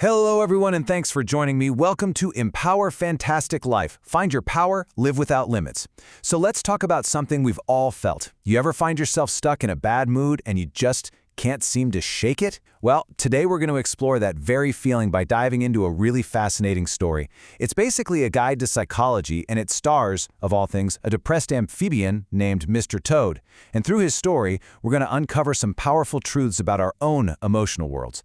Hello, everyone, and thanks for joining me. Welcome to Empower Fantastic Life. Find your power, live without limits. So let's talk about something we've all felt. You ever find yourself stuck in a bad mood and you just can't seem to shake it? Well, today we're going to explore that very feeling by diving into a really fascinating story. It's basically a guide to psychology, and it stars, of all things, a depressed amphibian named Mr. Toad. And through his story, we're going to uncover some powerful truths about our own emotional worlds.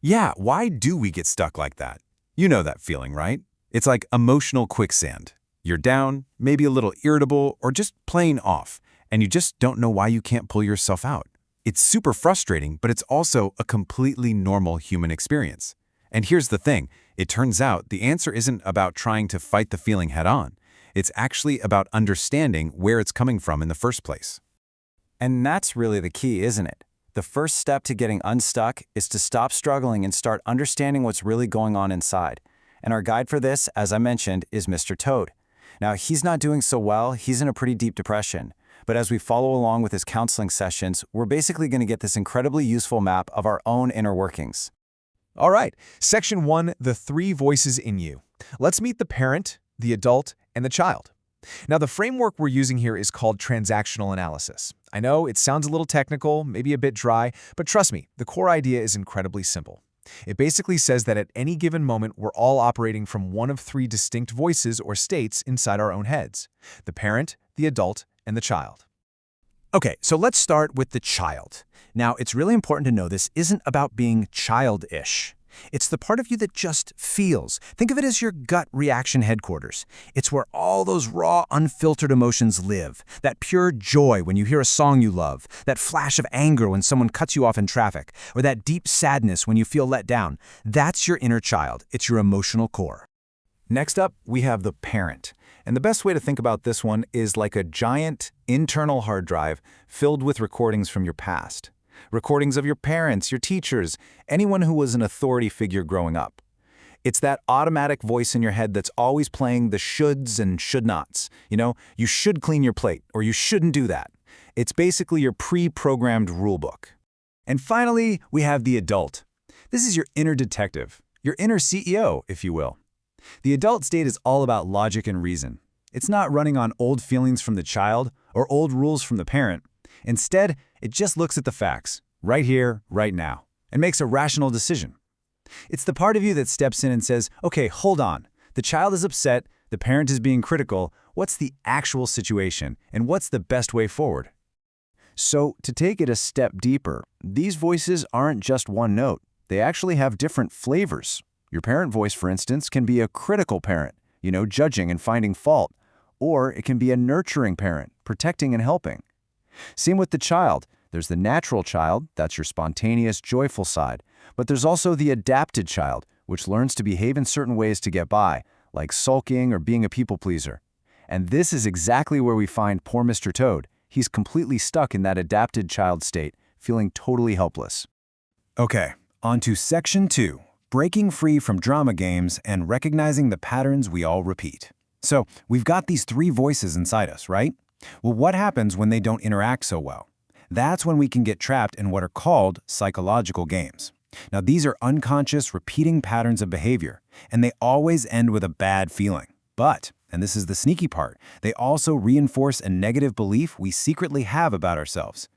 Yeah, why do we get stuck like that? You know that feeling, right? It's like emotional quicksand. You're down, maybe a little irritable, or just plain off, and you just don't know why you can't pull yourself out. It's super frustrating, but it's also a completely normal human experience. And here's the thing, it turns out the answer isn't about trying to fight the feeling head-on. It's actually about understanding where it's coming from in the first place. And that's really the key, isn't it? The first step to getting unstuck is to stop struggling and start understanding what's really going on inside. And our guide for this, as I mentioned, is Mr. Toad. Now, he's not doing so well, he's in a pretty deep depression. But as we follow along with his counseling sessions, we're basically going to get this incredibly useful map of our own inner workings. All right, Section 1, the three voices in you. Let's meet the parent, the adult, and the child. Now, the framework we're using here is called transactional analysis. I know it sounds a little technical, maybe a bit dry, but trust me, the core idea is incredibly simple. It basically says that at any given moment, we're all operating from one of three distinct voices or states inside our own heads: the parent, the adult, and the child. Okay, so let's start with the child. Now, it's really important to know this isn't about being childish. It's the part of you that just feels. Think of it as your gut reaction headquarters. It's where all those raw, unfiltered emotions live. That pure joy when you hear a song you love, that flash of anger when someone cuts you off in traffic, or that deep sadness when you feel let down. That's your inner child. It's your emotional core. Next up, we have the parent. And the best way to think about this one is like a giant internal hard drive filled with recordings from your past. Recordings of your parents, your teachers, anyone who was an authority figure growing up. It's that automatic voice in your head that's always playing the shoulds and should nots. You know, you should clean your plate, or you shouldn't do that. It's basically your pre-programmed rulebook. And finally, we have the adult. This is your inner detective, your inner CEO, if you will. The adult state is all about logic and reason. It's not running on old feelings from the child or old rules from the parent. Instead, it just looks at the facts, right here, right now, and makes a rational decision. It's the part of you that steps in and says, okay, hold on. The child is upset, the parent is being critical. What's the actual situation, and what's the best way forward? So, to take it a step deeper, these voices aren't just one note. They actually have different flavors. Your parent voice, for instance, can be a critical parent, judging and finding fault. Or it can be a nurturing parent, protecting and helping. Same with the child. There's the natural child, that's your spontaneous, joyful side. But there's also the adapted child, which learns to behave in certain ways to get by, like sulking or being a people pleaser. And this is exactly where we find poor Mr. Toad. He's completely stuck in that adapted child state, feeling totally helpless. Okay, on to Section 2, breaking free from drama games and recognizing the patterns we all repeat. So, we've got these three voices inside us, right? Well, what happens when they don't interact so well? That's when we can get trapped in what are called psychological games. Now, these are unconscious, repeating patterns of behavior, and they always end with a bad feeling. But, and this is the sneaky part, they also reinforce a negative belief we secretly have about ourselves.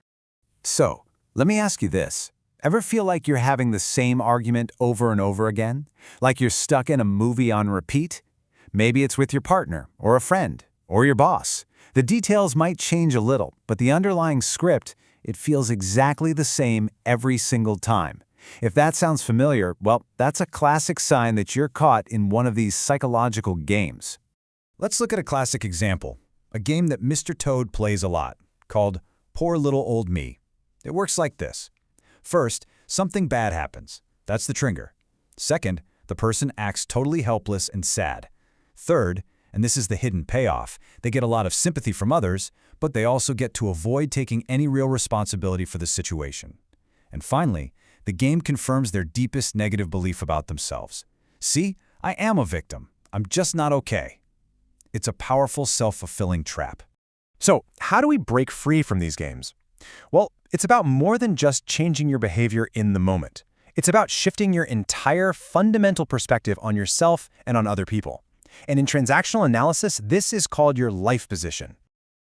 So, let me ask you this. Ever feel like you're having the same argument over and over again? Like you're stuck in a movie on repeat? Maybe it's with your partner, or a friend, or your boss. The details might change a little, but the underlying script, it feels exactly the same every single time. If that sounds familiar, well, that's a classic sign that you're caught in one of these psychological games. Let's look at a classic example, a game that Mr. Toad plays a lot, called Poor Little Old Me. It works like this. First, something bad happens. That's the trigger. Second, the person acts totally helpless and sad. Third, and this is the hidden payoff, they get a lot of sympathy from others, but they also get to avoid taking any real responsibility for the situation. And finally, the game confirms their deepest negative belief about themselves. See, I am a victim. I'm just not okay. It's a powerful self-fulfilling trap. So, how do we break free from these games? Well, it's about more than just changing your behavior in the moment. It's about shifting your entire fundamental perspective on yourself and on other people. And in transactional analysis, this is called your life position.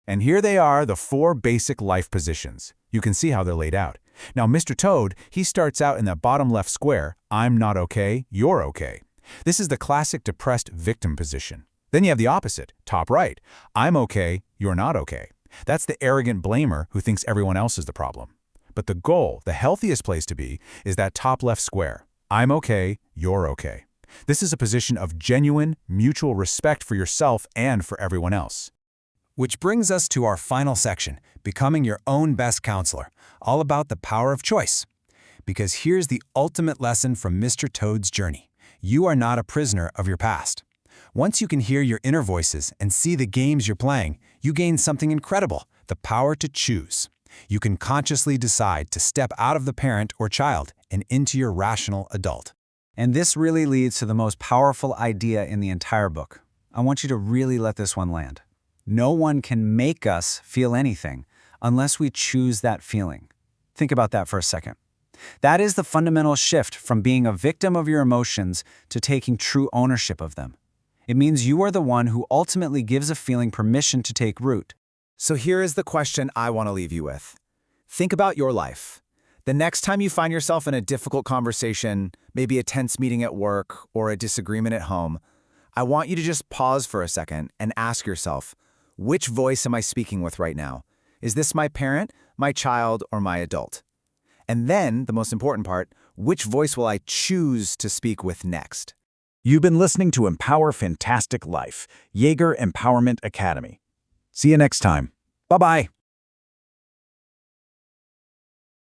And here they are, the 4 basic life positions. You can see how they're laid out. Now, Mr. Toad, he starts out in that bottom left square, I'm not okay, you're okay. This is the classic depressed victim position. Then you have the opposite, top right, I'm okay, you're not okay. That's the arrogant blamer who thinks everyone else is the problem. But the goal, the healthiest place to be, is that top left square, I'm okay, you're okay. This is a position of genuine, mutual respect for yourself and for everyone else. Which brings us to our final section, becoming your own best counselor, all about the power of choice. Because here's the ultimate lesson from Mr. Toad's journey. You are not a prisoner of your past. Once you can hear your inner voices and see the games you're playing, you gain something incredible, the power to choose. You can consciously decide to step out of the parent or child and into your rational adult. And this really leads to the most powerful idea in the entire book. I want you to really let this one land. No one can make us feel anything unless we choose that feeling. Think about that for a second. That is the fundamental shift from being a victim of your emotions to taking true ownership of them. It means you are the one who ultimately gives a feeling permission to take root. So here is the question I want to leave you with. Think about your life. The next time you find yourself in a difficult conversation, maybe a tense meeting at work or a disagreement at home, I want you to just pause for a second and ask yourself, which voice am I speaking with right now? Is this my parent, my child, or my adult? And then, the most important part, which voice will I choose to speak with next? You've been listening to Empower Fen-tastic Life, Jaeger Empowerment Academy. See you next time. Bye-bye.